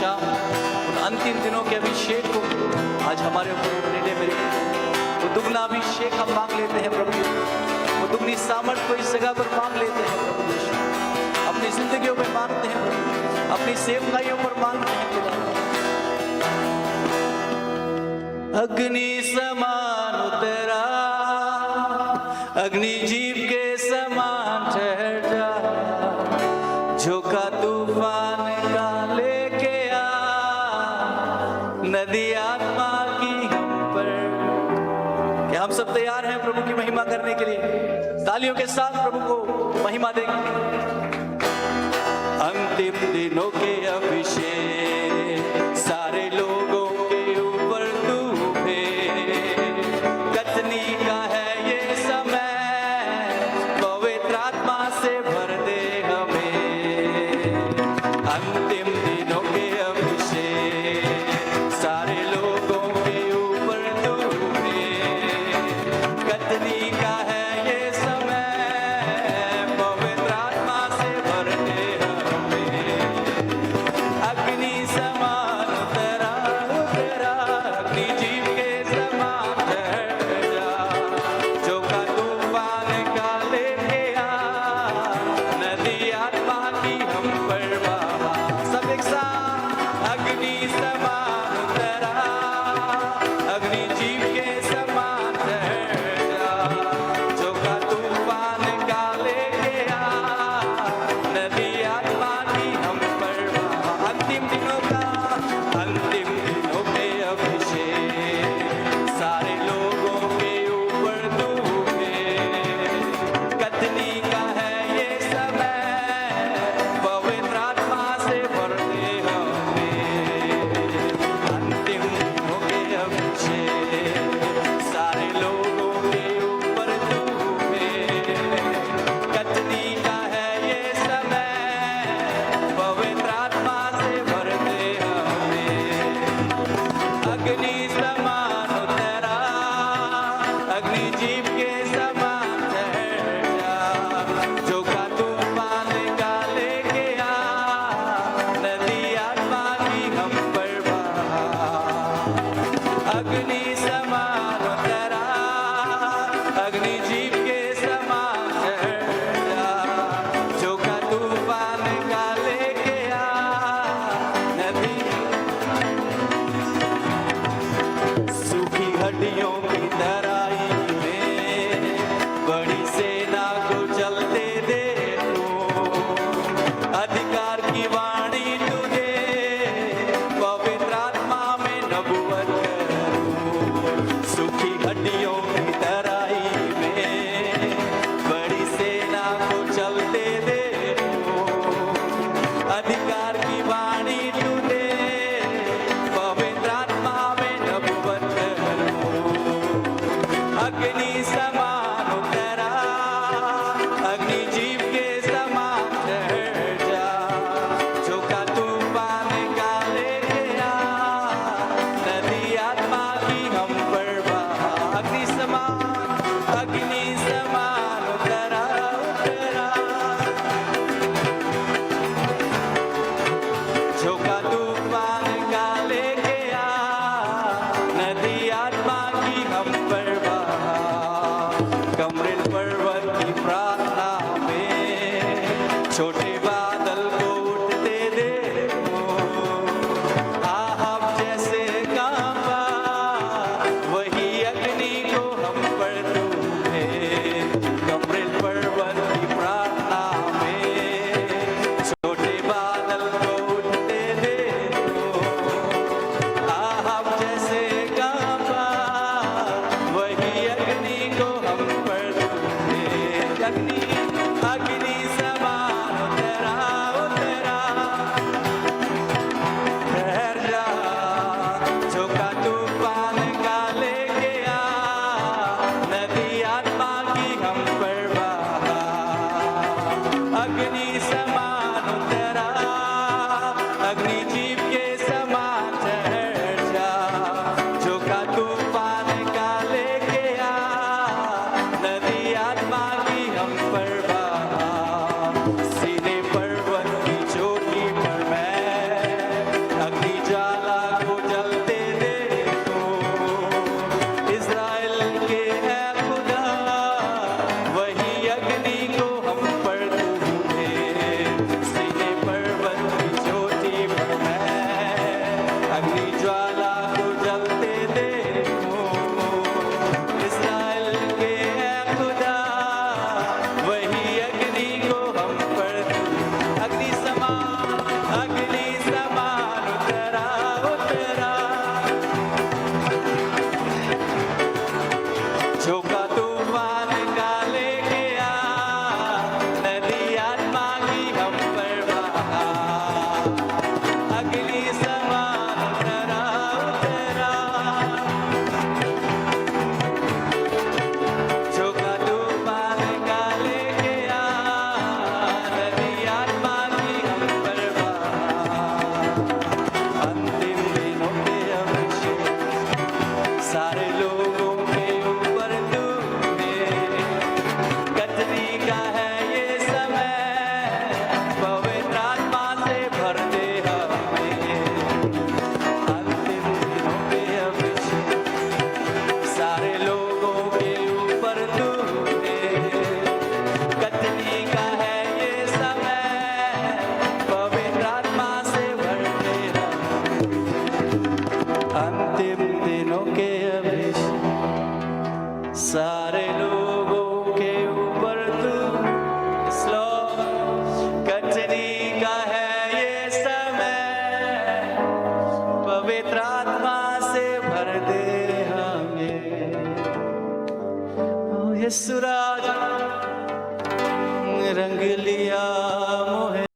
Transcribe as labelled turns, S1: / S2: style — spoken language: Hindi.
S1: शाम उन अंतिम दिनों के अभिषेक को आज हमारे ऊपर ले ले मेरे। वो दुगना अभिषेक हम मांग लेते हैं प्रभु, वो दुगनी सामर्थ को इस जगह पर मांग लेते हैं प्रभु यीशु। अपनी जिंदगियों में मांगते हैं प्रभु, अपनी सेवकाइयों पर मांगते हैं खुदा। अग्नि समान उतरा, अग्नि जीव के समान ठहर जा, झोंका तूफान का लेके आ, नदी आत्मा की हम पर। क्या हम सब तैयार हैं प्रभु की महिमा करने के लिए? तालियों के साथ प्रभु को महिमा देंगे। अंतिम दिनों के अभिषेक सारे लोगों के ऊपर तू भेज, कथनी का है ये समय, पवित्र आत्मा से भर दे हमें। अंतिम दिनों के अभिषेक सारे लोगों के ऊपर तू भेज, कथनी का है ये समय, पवित्र आत्मा से भर दे हमें। यीशु